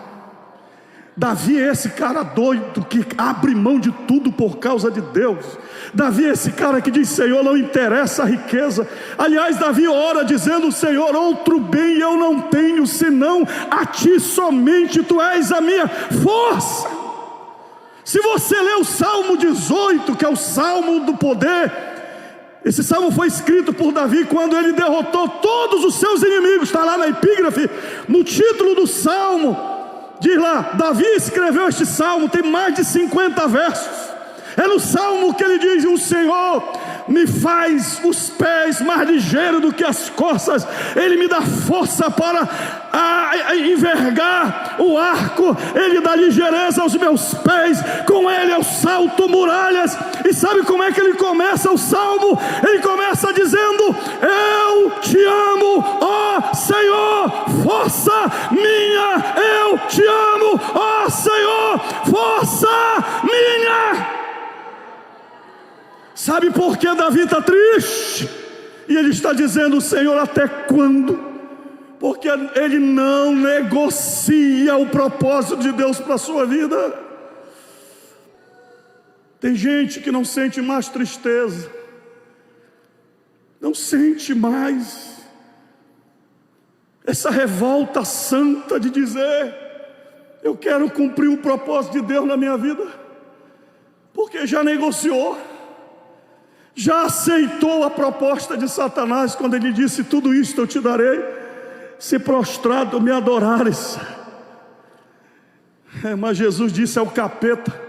Davi é esse cara doido que abre mão de tudo por causa de Deus. Davi é esse cara que diz: Senhor, não interessa a riqueza. Aliás, Davi ora dizendo: Senhor, outro bem eu não tenho, senão a ti somente, tu és a minha força. Se você ler o Salmo 18, que é o Salmo do poder, esse salmo foi escrito por Davi quando ele derrotou todos os seus inimigos. Está lá na epígrafe, no título do salmo. Diz lá: Davi escreveu este salmo, tem mais de 50 versos. É no salmo que ele diz: o Senhor me faz os pés mais ligeiros do que as corças, Ele me dá força para envergar o arco, Ele dá ligeireza aos meus pés, com Ele eu salto muralhas. E sabe como é que ele começa o salmo? Ele começa dizendo: eu te amo, ó Senhor, força minha, eu te amo, ó Senhor, força minha. Sabe por que Davi está triste? E ele está dizendo: Senhor, até quando? Porque ele não negocia o propósito de Deus para a sua vida. Tem gente que não sente mais tristeza, não sente mais essa revolta santa de dizer: eu quero cumprir o propósito de Deus na minha vida, porque já negociou, já aceitou a proposta de Satanás, quando ele disse: tudo isto eu te darei, se prostrado me adorares. Mas Jesus disse ao capeta: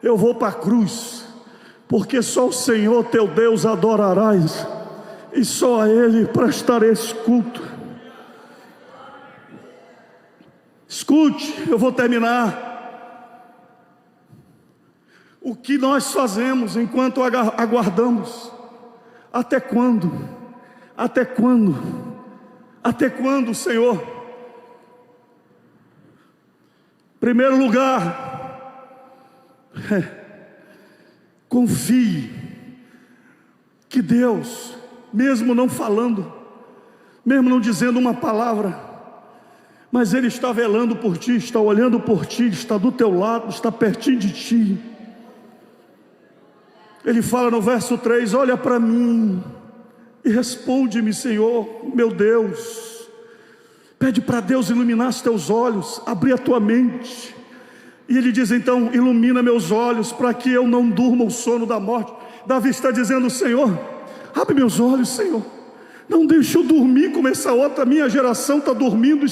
eu vou para a cruz, porque só o Senhor teu Deus adorarás, e só a Ele prestareis culto. Escute, eu vou terminar. O que nós fazemos enquanto aguardamos? Até quando? Até quando? Até quando, Senhor? Primeiro lugar, confie que Deus, mesmo não falando, mesmo não dizendo uma palavra, mas Ele está velando por ti, está olhando por ti, está do teu lado, está pertinho de ti. Ele fala no verso 3: olha para mim e responde-me, Senhor, meu Deus. Pede para Deus iluminar os teus olhos, abrir a tua mente. E ele diz então: ilumina meus olhos, para que eu não durma o sono da morte. Davi está dizendo: Senhor, abre meus olhos, Senhor, não deixe eu dormir como essa outra minha geração está dormindo,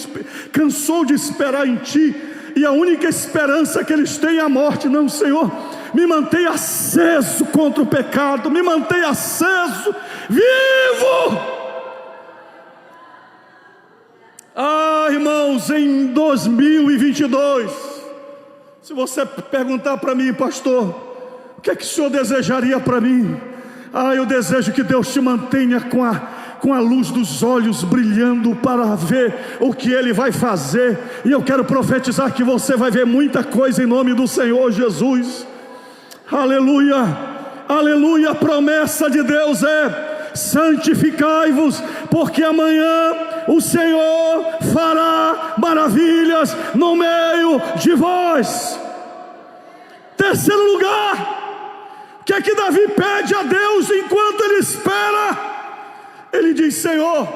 cansou de esperar em ti, e a única esperança que eles têm é a morte. Não, Senhor, me mantenha aceso contra o pecado, me mantenha aceso, vivo. Irmãos, em 2022, se você perguntar para mim: pastor, o que é que o senhor desejaria para mim? Eu desejo que Deus te mantenha com a luz dos olhos brilhando para ver o que Ele vai fazer. E eu quero profetizar que você vai ver muita coisa em nome do Senhor Jesus. Aleluia, aleluia. A promessa de Deus é: santificai-vos, porque amanhã o Senhor fará maravilhas no meio de vós. Terceiro lugar, o que é que Davi pede a Deus enquanto ele espera? Ele diz: Senhor,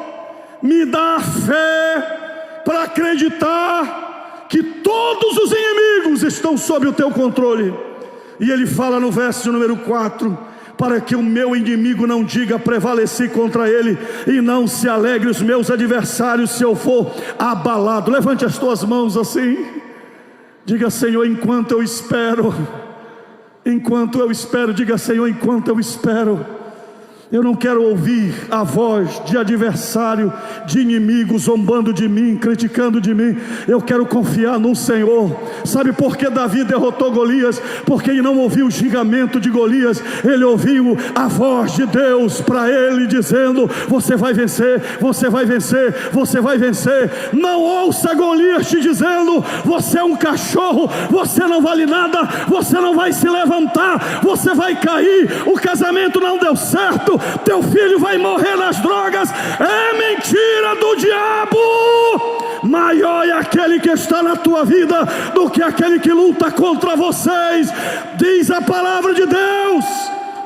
me dá fé para acreditar que todos os inimigos estão sob o teu controle. E ele fala no verso número 4: para que o meu inimigo não diga prevaleci contra ele, e não se alegre os meus adversários se eu for abalado. Levante as tuas mãos assim, diga: Senhor, enquanto eu espero, diga: Senhor, enquanto eu espero, Eu não quero ouvir a voz de adversário, de inimigo, zombando de mim, criticando de mim. Eu quero confiar no Senhor. Sabe por que Davi derrotou Golias? Porque ele não ouviu o xingamento de Golias, ele ouviu a voz de Deus para ele, dizendo: você vai vencer, você vai vencer, você vai vencer. Não ouça Golias te dizendo: você é um cachorro, você não vale nada, você não vai se levantar, você vai cair, o casamento não deu certo, teu filho vai morrer nas drogas. É mentira do diabo. Maior é aquele que está na tua vida do que aquele que luta contra vocês. Diz a palavra de Deus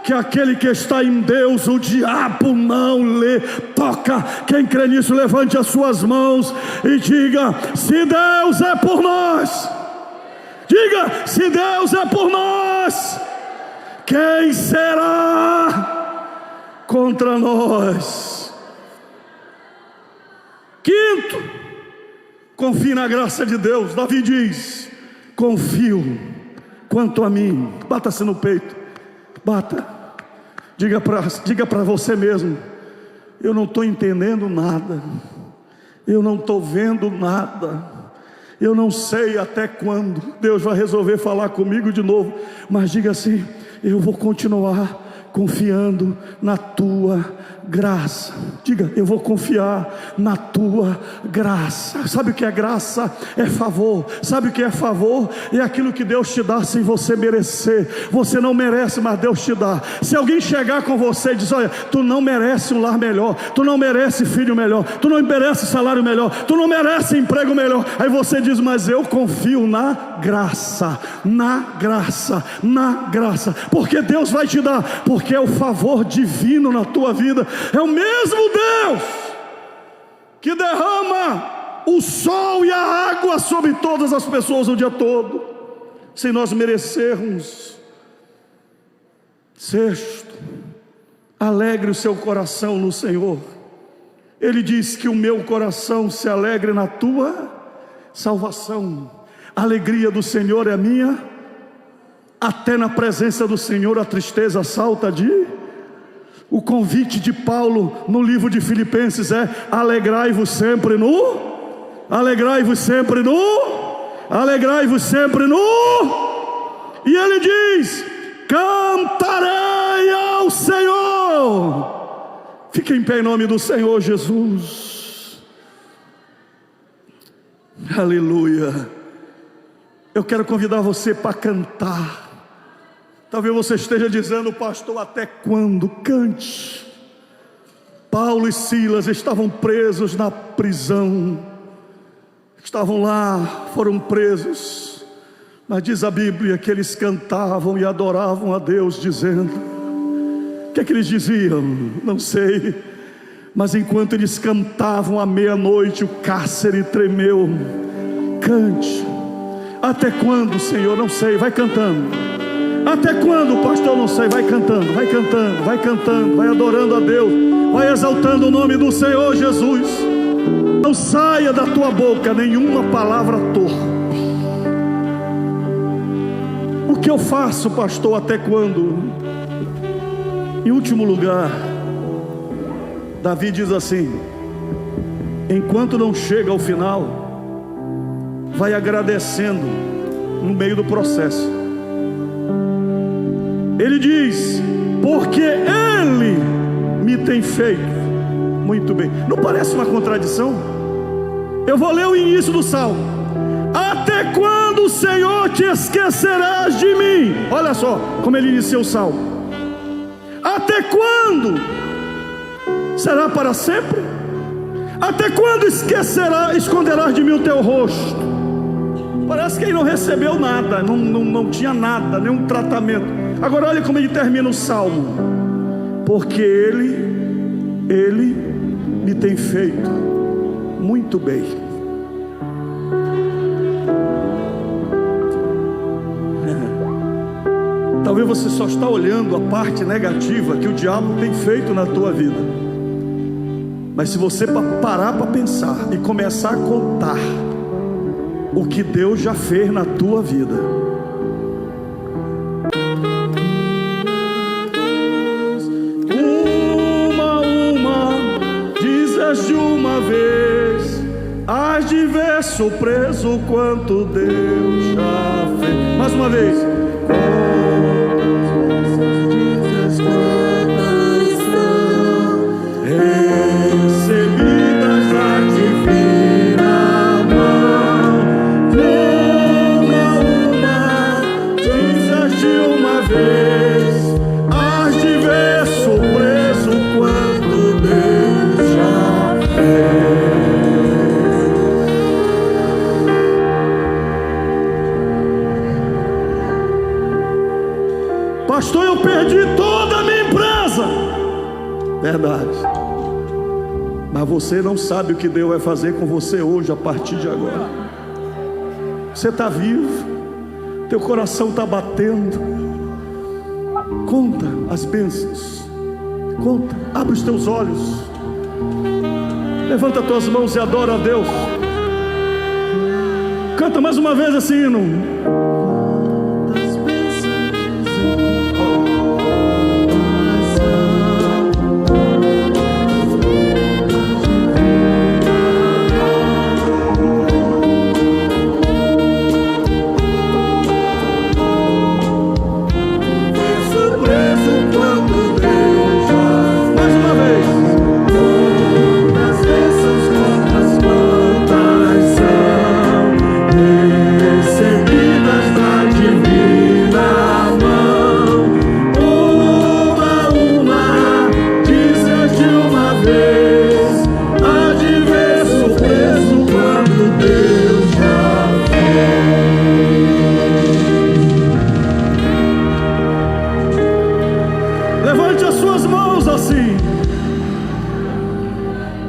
que aquele que está em Deus, o diabo não lhe toca. Quem crê nisso, levante as suas mãos e diga: se Deus é por nós, diga: se Deus é por nós, quem será contra nós? Quinto, confie na graça de Deus. Davi diz: confio quanto a mim. Bata-se no peito, bata, diga para você mesmo: eu não estou entendendo nada, eu não estou vendo nada, eu não sei até quando Deus vai resolver falar comigo de novo, mas diga assim: eu vou continuar confiando na tua graça. Diga: eu vou confiar na tua graça. Sabe o que é graça? É favor. Sabe o que é favor? É aquilo que Deus te dá sem você merecer. Você não merece, mas Deus te dá. Se alguém chegar com você e dizer: olha, tu não merece um lar melhor, tu não merece filho melhor, tu não merece salário melhor, tu não merece emprego melhor, aí você diz: mas eu confio na graça, na graça, na graça, porque Deus vai te dar, porque é o favor divino na tua vida. É o mesmo Deus que derrama o sol e a água sobre todas as pessoas o dia todo, sem nós merecermos. Sexto, alegre o seu coração no Senhor. Ele diz que o meu coração se alegre na tua salvação. A alegria do Senhor é minha. Até na presença do Senhor a tristeza salta de... O convite de Paulo no livro de Filipenses é: alegrai-vos sempre no... alegrai-vos sempre no... alegrai-vos sempre no... E ele diz: cantarei ao Senhor. Fique em pé em nome do Senhor Jesus. Aleluia. Eu quero convidar você para cantar. Talvez você esteja dizendo: pastor, até quando? Cante. Paulo e Silas estavam presos na prisão, estavam lá, foram presos, mas diz a Bíblia que eles cantavam e adoravam a Deus, dizendo... O que é que eles diziam? Não sei, mas enquanto eles cantavam à meia-noite, o cárcere tremeu. Cante. Até quando, Senhor? Não sei, vai cantando. Até quando, pastor? Não sei, vai cantando, vai cantando, vai cantando, vai adorando a Deus, vai exaltando o nome do Senhor Jesus. Não saia da tua boca nenhuma palavra torpe. O que eu faço, pastor, até quando? Em último lugar, Davi diz assim: enquanto não chega ao final, vai agradecendo no meio do processo. Ele diz: porque Ele me tem feito muito bem. Não parece uma contradição? Eu vou ler o início do salmo: até quando, Senhor, te esquecerás de mim? Olha só como ele inicia o salmo: até quando? Será para sempre? Até quando esconderás de mim o teu rosto? Parece que ele não recebeu nada, não tinha nada, nenhum tratamento. Agora olha como ele termina o salmo: porque Ele me tem feito muito bem. Talvez você só está olhando a parte negativa que o diabo tem feito na tua vida, mas se você parar para pensar e começar a contar o que Deus já fez na tua vida, surpreso quanto Deus já fez. Mais uma vez. Recebidas da divina mão, uma a uma, dizes de uma vez, hás de ver surpreso quanto Deus já fez. Pastor, eu perdi toda a minha empresa. Verdade. Mas você não sabe o que Deus vai fazer com você hoje, a partir de agora. Você está vivo, teu coração está batendo. Conta as bênçãos. Conta, abre os teus olhos. Levanta as tuas mãos e adora a Deus. Canta mais uma vez esse hino.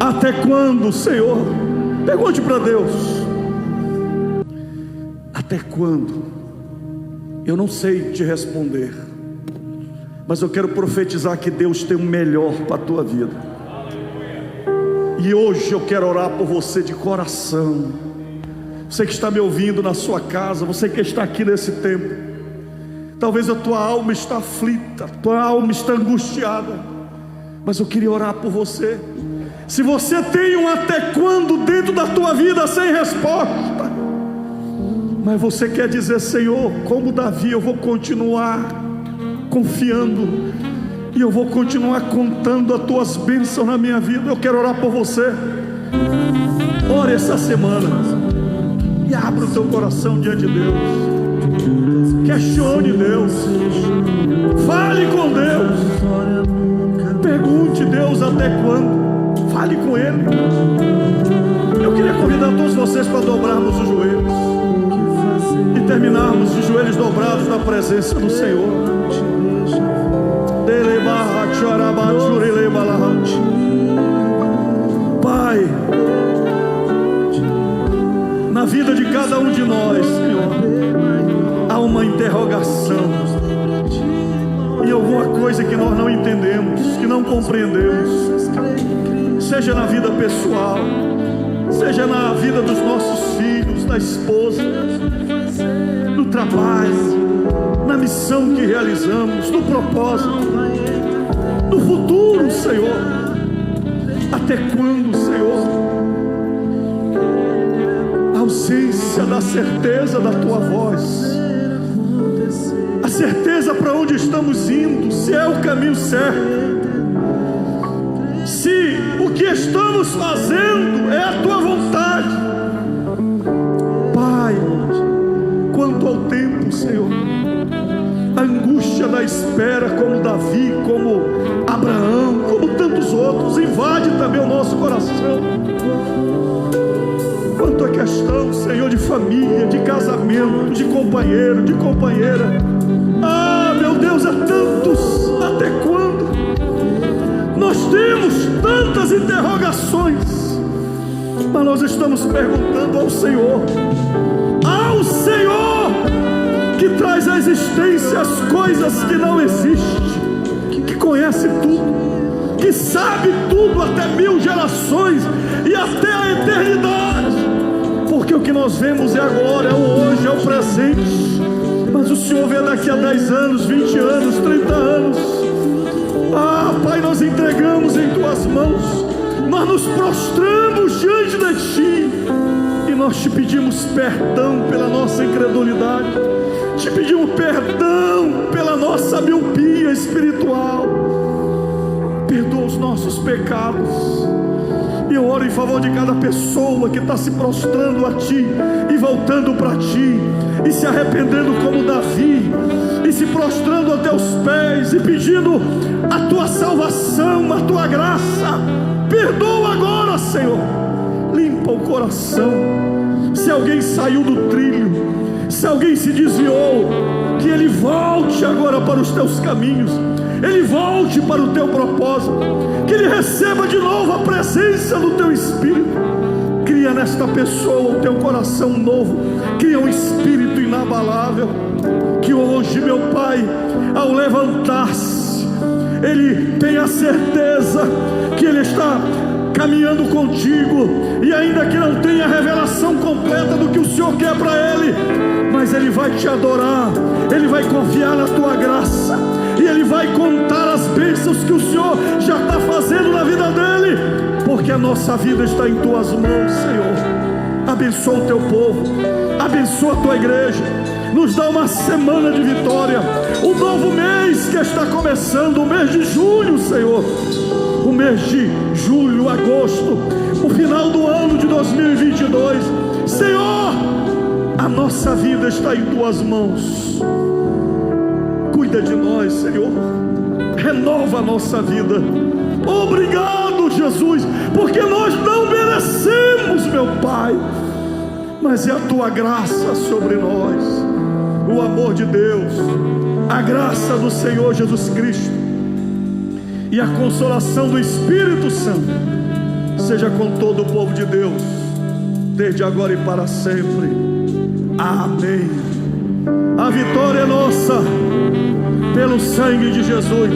Até quando, Senhor? Pergunte para Deus. Até quando? Eu não sei te responder, mas eu quero profetizar que Deus tem o melhor para a tua vida. E hoje eu quero orar por você de coração. Você que está me ouvindo na sua casa, você que está aqui nesse tempo, talvez a tua alma está aflita, a tua alma está angustiada, mas eu queria orar por você. Se você tem um até quando dentro da tua vida sem resposta, mas você quer dizer: Senhor, como Davi, eu vou continuar confiando, e eu vou continuar contando as tuas bênçãos na minha vida. Eu quero orar por você. Ore essa semana e abra o teu coração diante de Deus. Questione Deus, fale com Deus, pergunte Deus até quando. Fale com Ele. Eu queria convidar todos vocês para dobrarmos os joelhos e terminarmos de joelhos dobrados na presença do Senhor. Pai, na vida de cada um de nós, Senhor, há uma interrogação em alguma coisa que nós não entendemos, que não compreendemos. Seja na vida pessoal, seja na vida dos nossos filhos, da esposa, no trabalho, na missão que realizamos, no propósito, no futuro, Senhor. Até quando, Senhor? A ausência da certeza da Tua voz, a certeza para onde estamos indo, se é o caminho certo, se o que estamos fazendo é a Tua vontade. Pai, quanto ao tempo, Senhor, a angústia da espera, como Davi, como Abraão, como tantos outros, invade também o nosso coração. Quanto à questão, Senhor, de família, de casamento, de companheiro, de companheira, meu Deus, é tantos. Até quando? Nós temos tantas interrogações, mas nós estamos perguntando ao Senhor, que traz à existência as coisas que não existem, que conhece tudo, que sabe tudo, até 1000 gerações e até a eternidade, porque o que nós vemos é agora, é o hoje, é o presente, mas o Senhor vê daqui a 10 anos, 20 anos, 30 anos. Pai, nós entregamos em Tuas mãos, nós nos prostramos diante de Ti, e nós te pedimos perdão pela nossa incredulidade, te pedimos perdão pela nossa miopia espiritual. Perdoa os nossos pecados. E eu oro em favor de cada pessoa que está se prostrando a Ti e voltando para Ti, e se arrependendo como Davi, e se prostrando a Teus pés e pedindo a Tua salvação, a Tua graça. Perdoa agora, Senhor. Limpa o coração. Se alguém saiu do trilho, se alguém se desviou, que ele volte agora para os Teus caminhos, ele volte para o Teu propósito, que ele receba de novo a presença do Teu Espírito. Cria nesta pessoa o Teu coração novo, cria um espírito inabalável, que hoje, meu Pai, ao levantar-se, ele tenha certeza que ele está caminhando contigo, e ainda que não tenha a revelação completa do que o Senhor quer para ele, mas ele vai te adorar, ele vai confiar na Tua graça, e ele vai contar as bênçãos que o Senhor já está fazendo na vida dele, porque a nossa vida está em Tuas mãos, Senhor. Abençoa o Teu povo, abençoa a Tua igreja, nos dá uma semana de vitória, um novo mês que está começando, o mês de junho, Senhor, o mês de julho, agosto, o final do ano de 2022, Senhor, a nossa vida está em Tuas mãos. Cuida de nós, Senhor, renova a nossa vida. Obrigado, Jesus, porque nós não merecemos, meu Pai, mas é a Tua graça sobre nós, o amor de Deus, a graça do Senhor Jesus Cristo e a consolação do Espírito Santo seja com todo o povo de Deus, desde agora e para sempre. Amém. A vitória é nossa, pelo sangue de Jesus.